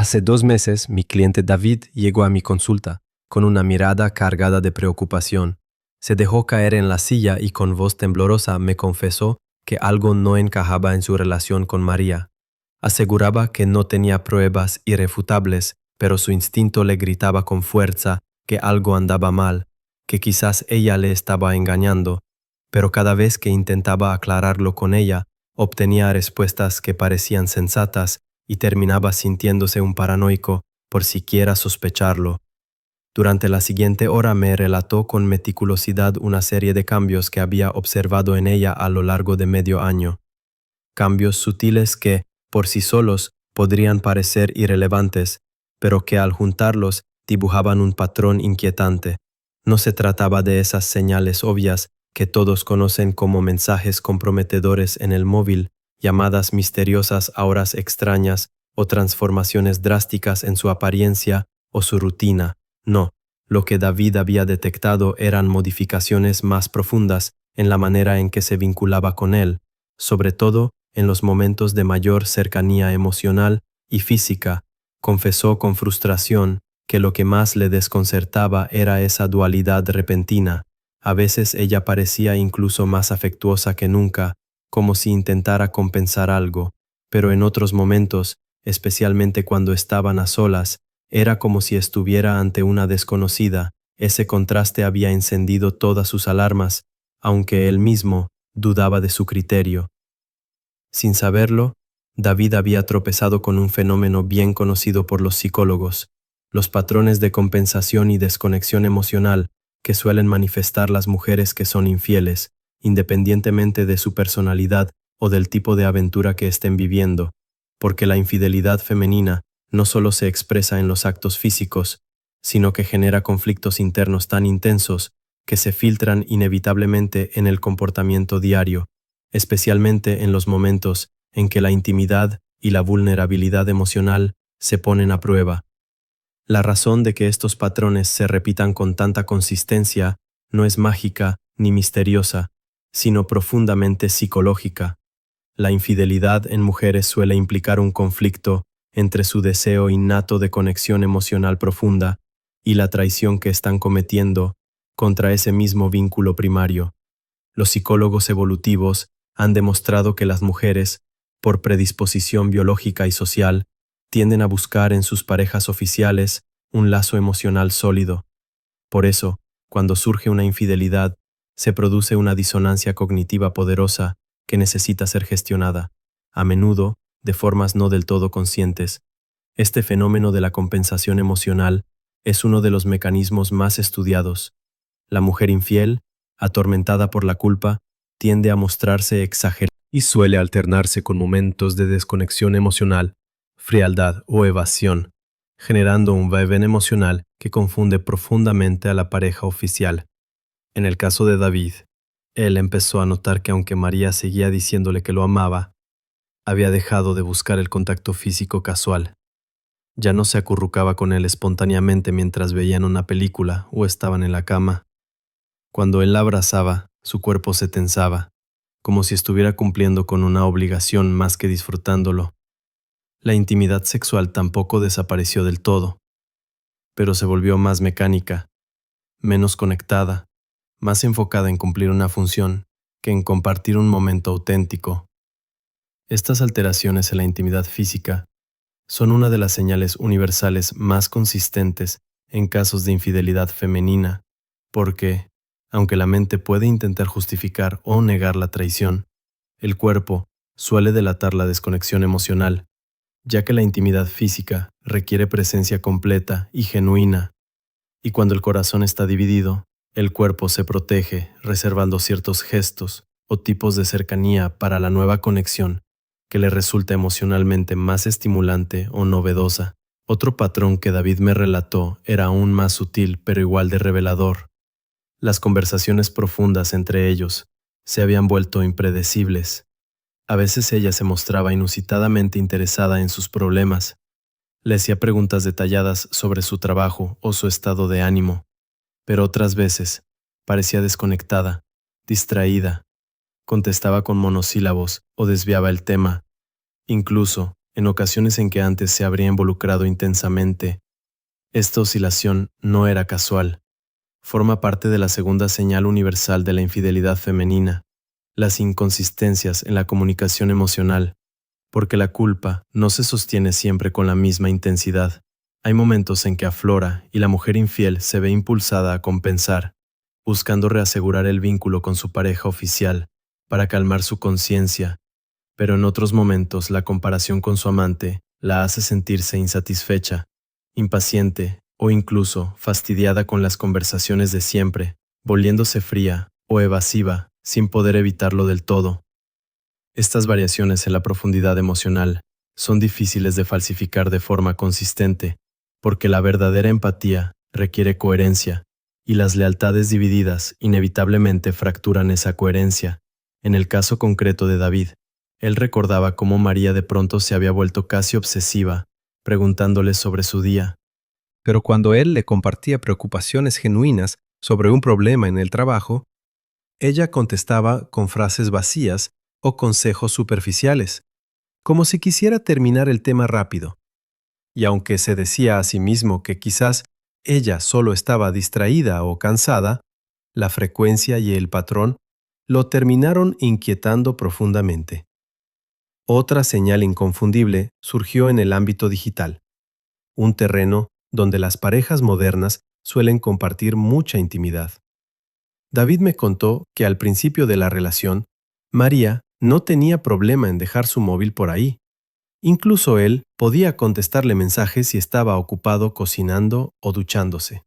Hace 2 meses, mi cliente David llegó a mi consulta, con una mirada cargada de preocupación. Se dejó caer en la silla y con voz temblorosa me confesó que algo no encajaba en su relación con María. Aseguraba que no tenía pruebas irrefutables, pero su instinto le gritaba con fuerza que algo andaba mal, que quizás ella le estaba engañando, pero cada vez que intentaba aclararlo con ella, obtenía respuestas que parecían sensatas y terminaba sintiéndose un paranoico por siquiera sospecharlo. Durante la siguiente hora me relató con meticulosidad una serie de cambios que había observado en ella a lo largo de medio año. Cambios sutiles que, por sí solos, podrían parecer irrelevantes, pero que al juntarlos dibujaban un patrón inquietante. No se trataba de esas señales obvias que todos conocen como mensajes comprometedores en el móvil, llamadas misteriosas a horas extrañas o transformaciones drásticas en su apariencia o su rutina. No, lo que David había detectado eran modificaciones más profundas en la manera en que se vinculaba con él, sobre todo en los momentos de mayor cercanía emocional y física. Confesó con frustración que lo que más le desconcertaba era esa dualidad repentina. A veces ella parecía incluso más afectuosa que nunca, como si intentara compensar algo, pero en otros momentos, especialmente cuando estaban a solas, era como si estuviera ante una desconocida. Ese contraste había encendido todas sus alarmas, aunque él mismo dudaba de su criterio. Sin saberlo, David había tropezado con un fenómeno bien conocido por los psicólogos, los patrones de compensación y desconexión emocional que suelen manifestar las mujeres que son infieles, independientemente de su personalidad o del tipo de aventura que estén viviendo, porque la infidelidad femenina no solo se expresa en los actos físicos, sino que genera conflictos internos tan intensos que se filtran inevitablemente en el comportamiento diario, especialmente en los momentos en que la intimidad y la vulnerabilidad emocional se ponen a prueba. La razón de que estos patrones se repitan con tanta consistencia no es mágica ni misteriosa, sino profundamente psicológica. La infidelidad en mujeres suele implicar un conflicto entre su deseo innato de conexión emocional profunda y la traición que están cometiendo contra ese mismo vínculo primario. Los psicólogos evolutivos han demostrado que las mujeres, por predisposición biológica y social, tienden a buscar en sus parejas oficiales un lazo emocional sólido. Por eso, cuando surge una infidelidad, se produce una disonancia cognitiva poderosa que necesita ser gestionada, a menudo de formas no del todo conscientes. Este fenómeno de la compensación emocional es uno de los mecanismos más estudiados. La mujer infiel, atormentada por la culpa, tiende a mostrarse exagerada y suele alternarse con momentos de desconexión emocional, frialdad o evasión, generando un vaivén emocional que confunde profundamente a la pareja oficial. En el caso de David, él empezó a notar que aunque María seguía diciéndole que lo amaba, había dejado de buscar el contacto físico casual. Ya no se acurrucaba con él espontáneamente mientras veían una película o estaban en la cama. Cuando él la abrazaba, su cuerpo se tensaba, como si estuviera cumpliendo con una obligación más que disfrutándolo. La intimidad sexual tampoco desapareció del todo, pero se volvió más mecánica, menos conectada, más enfocada en cumplir una función que en compartir un momento auténtico. Estas alteraciones en la intimidad física son una de las señales universales más consistentes en casos de infidelidad femenina, porque, aunque la mente puede intentar justificar o negar la traición, el cuerpo suele delatar la desconexión emocional, ya que la intimidad física requiere presencia completa y genuina, y cuando el corazón está dividido, el cuerpo se protege reservando ciertos gestos o tipos de cercanía para la nueva conexión que le resulta emocionalmente más estimulante o novedosa. Otro patrón que David me relató era aún más sutil pero igual de revelador. Las conversaciones profundas entre ellos se habían vuelto impredecibles. A veces ella se mostraba inusitadamente interesada en sus problemas. Le hacía preguntas detalladas sobre su trabajo o su estado de ánimo, pero otras veces parecía desconectada, distraída, contestaba con monosílabos o desviaba el tema. Incluso, en ocasiones en que antes se habría involucrado intensamente. Esta oscilación no era casual. Forma parte de la segunda señal universal de la infidelidad femenina, las inconsistencias en la comunicación emocional, porque la culpa no se sostiene siempre con la misma intensidad. Hay momentos en que aflora y la mujer infiel se ve impulsada a compensar, buscando reasegurar el vínculo con su pareja oficial para calmar su conciencia, pero en otros momentos la comparación con su amante la hace sentirse insatisfecha, impaciente o incluso fastidiada con las conversaciones de siempre, volviéndose fría o evasiva sin poder evitarlo del todo. Estas variaciones en la profundidad emocional son difíciles de falsificar de forma consistente, porque la verdadera empatía requiere coherencia, y las lealtades divididas inevitablemente fracturan esa coherencia. En el caso concreto de David, él recordaba cómo María de pronto se había vuelto casi obsesiva, preguntándole sobre su día. Pero cuando él le compartía preocupaciones genuinas sobre un problema en el trabajo, ella contestaba con frases vacías o consejos superficiales, como si quisiera terminar el tema rápido. Y aunque se decía a sí mismo que quizás ella solo estaba distraída o cansada, la frecuencia y el patrón lo terminaron inquietando profundamente. Otra señal inconfundible surgió en el ámbito digital, un terreno donde las parejas modernas suelen compartir mucha intimidad. David me contó que al principio de la relación, María no tenía problema en dejar su móvil por ahí. Incluso él podía contestarle mensajes si estaba ocupado cocinando o duchándose.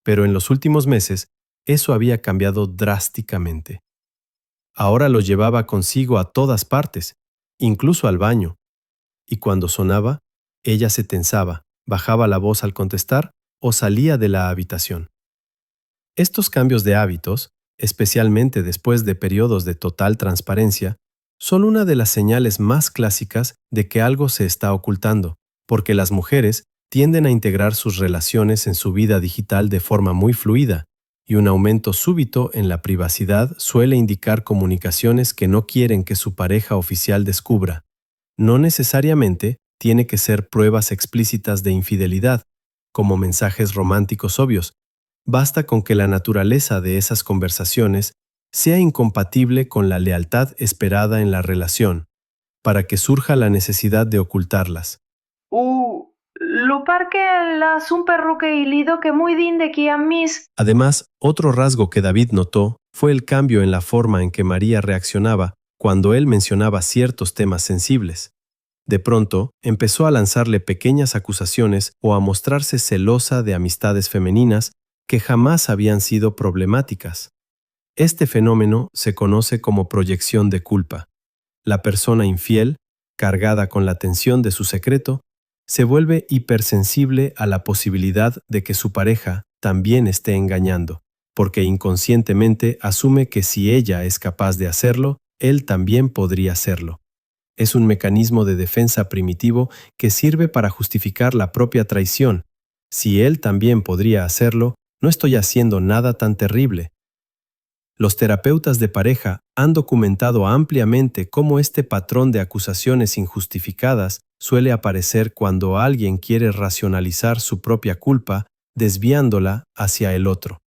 Pero en los últimos meses, eso había cambiado drásticamente. Ahora lo llevaba consigo a todas partes, incluso al baño. Y cuando sonaba, ella se tensaba, bajaba la voz al contestar o salía de la habitación. Estos cambios de hábitos, especialmente después de periodos de total transparencia, son una de las señales más clásicas de que algo se está ocultando, porque las mujeres tienden a integrar sus relaciones en su vida digital de forma muy fluida, y un aumento súbito en la privacidad suele indicar comunicaciones que no quieren que su pareja oficial descubra. No necesariamente tiene que ser pruebas explícitas de infidelidad, como mensajes románticos obvios. Basta con que la naturaleza de esas conversaciones sea incompatible con la lealtad esperada en la relación, para que surja la necesidad de ocultarlas. Lo perché las un perro che il lido che muy din de chi mis. Además, otro rasgo que David notó fue el cambio en la forma en que María reaccionaba cuando él mencionaba ciertos temas sensibles. De pronto, empezó a lanzarle pequeñas acusaciones o a mostrarse celosa de amistades femeninas que jamás habían sido problemáticas. Este fenómeno se conoce como proyección de culpa. La persona infiel, cargada con la tensión de su secreto, se vuelve hipersensible a la posibilidad de que su pareja también esté engañando, porque inconscientemente asume que si ella es capaz de hacerlo, él también podría hacerlo. Es un mecanismo de defensa primitivo que sirve para justificar la propia traición. Si él también podría hacerlo, no estoy haciendo nada tan terrible. Los terapeutas de pareja han documentado ampliamente cómo este patrón de acusaciones injustificadas suele aparecer cuando alguien quiere racionalizar su propia culpa, desviándola hacia el otro.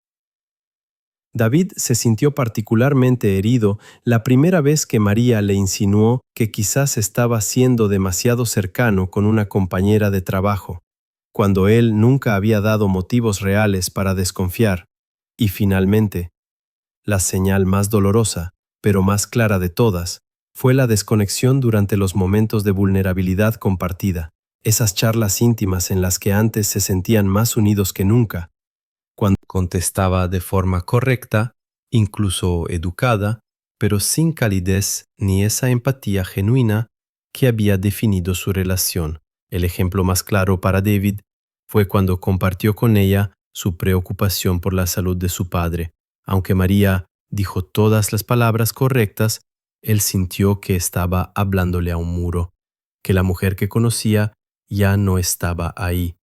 David se sintió particularmente herido la primera vez que María le insinuó que quizás estaba siendo demasiado cercano con una compañera de trabajo, cuando él nunca había dado motivos reales para desconfiar. Y finalmente, la señal más dolorosa, pero más clara de todas, fue la desconexión durante los momentos de vulnerabilidad compartida, esas charlas íntimas en las que antes se sentían más unidos que nunca. Cuando contestaba de forma correcta, incluso educada, pero sin calidez ni esa empatía genuina que había definido su relación. El ejemplo más claro para David fue cuando compartió con ella su preocupación por la salud de su padre. Aunque María dijo todas las palabras correctas, él sintió que estaba hablándole a un muro, que la mujer que conocía ya no estaba ahí.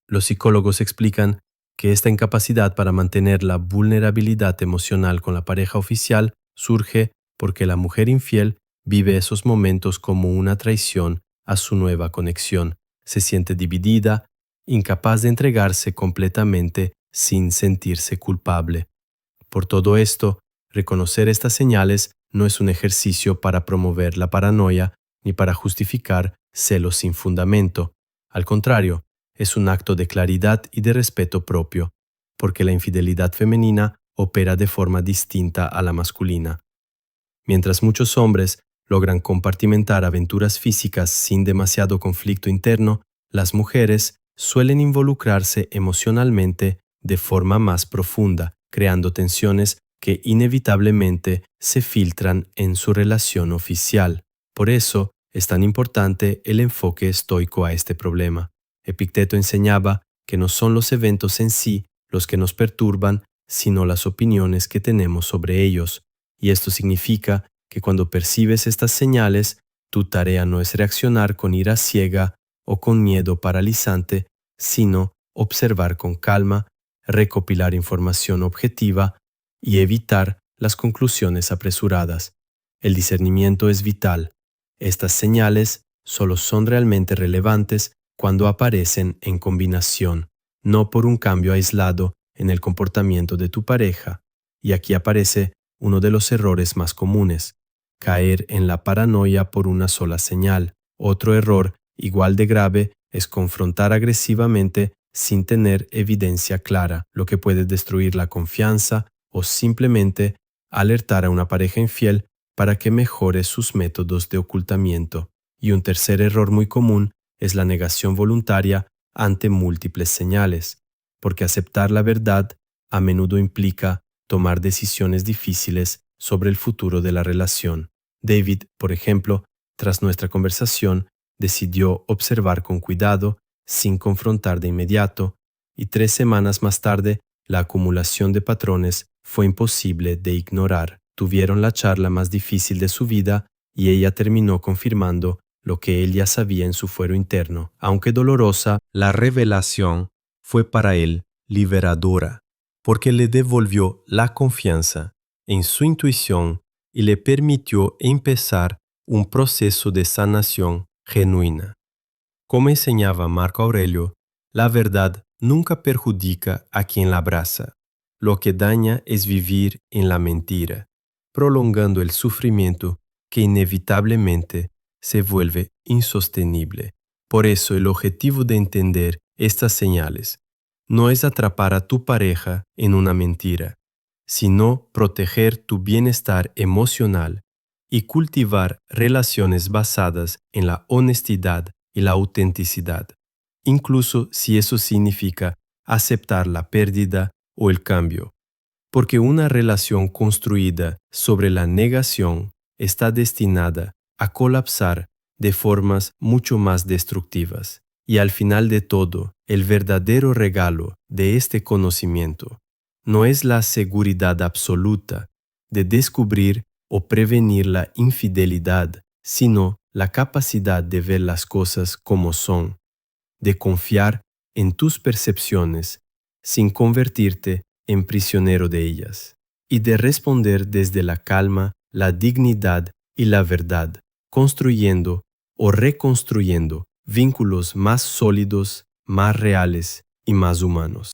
Los psicólogos explican que esta incapacidad para mantener la vulnerabilidad emocional con la pareja oficial surge porque la mujer infiel vive esos momentos como una traición a su nueva conexión. Se siente dividida, incapaz de entregarse completamente sin sentirse culpable. Por todo esto, reconocer estas señales no es un ejercicio para promover la paranoia ni para justificar celos sin fundamento. Al contrario, es un acto de claridad y de respeto propio, porque la infidelidad femenina opera de forma distinta a la masculina. Mientras muchos hombres logran compartimentar aventuras físicas sin demasiado conflicto interno, las mujeres suelen involucrarse emocionalmente de forma más profunda, creando tensiones que inevitablemente se filtran en su relación oficial. Por eso es tan importante el enfoque estoico a este problema. Epicteto enseñaba que no son los eventos en sí los que nos perturban, sino las opiniones que tenemos sobre ellos. Y esto significa que cuando percibes estas señales, tu tarea no es reaccionar con ira ciega o con miedo paralizante, sino observar con calma, recopilar información objetiva y evitar las conclusiones apresuradas. El discernimiento es vital. Estas señales solo son realmente relevantes cuando aparecen en combinación, no por un cambio aislado en el comportamiento de tu pareja. Y aquí aparece uno de los errores más comunes: caer en la paranoia por una sola señal. Otro error, igual de grave, es confrontar agresivamente sin tener evidencia clara, lo que puede destruir la confianza o simplemente alertar a una pareja infiel para que mejore sus métodos de ocultamiento. Y un tercer error muy común es la negación voluntaria ante múltiples señales, porque aceptar la verdad a menudo implica tomar decisiones difíciles sobre el futuro de la relación. David, por ejemplo, tras nuestra conversación, decidió observar con cuidado, sin confrontar de inmediato, y 3 semanas más tarde, la acumulación de patrones fue imposible de ignorar. Tuvieron la charla más difícil de su vida y ella terminó confirmando lo que él ya sabía en su fuero interno. Aunque dolorosa, la revelación fue para él liberadora, porque le devolvió la confianza en su intuición y le permitió empezar un proceso de sanación genuina. Como enseñaba Marco Aurelio, la verdad nunca perjudica a quien la abraza. Lo que daña es vivir en la mentira, prolongando el sufrimiento que inevitablemente se vuelve insostenible. Por eso el objetivo de entender estas señales no es atrapar a tu pareja en una mentira, sino proteger tu bienestar emocional y cultivar relaciones basadas en la honestidad y la autenticidad, incluso si eso significa aceptar la pérdida o el cambio, porque una relación construida sobre la negación está destinada a colapsar de formas mucho más destructivas. Y al final de todo, el verdadero regalo de este conocimiento no es la seguridad absoluta de descubrir o prevenir la infidelidad, sino la capacidad de ver las cosas como son, de confiar en tus percepciones sin convertirte en prisionero de ellas, y de responder desde la calma, la dignidad y la verdad, construyendo o reconstruyendo vínculos más sólidos, más reales y más humanos.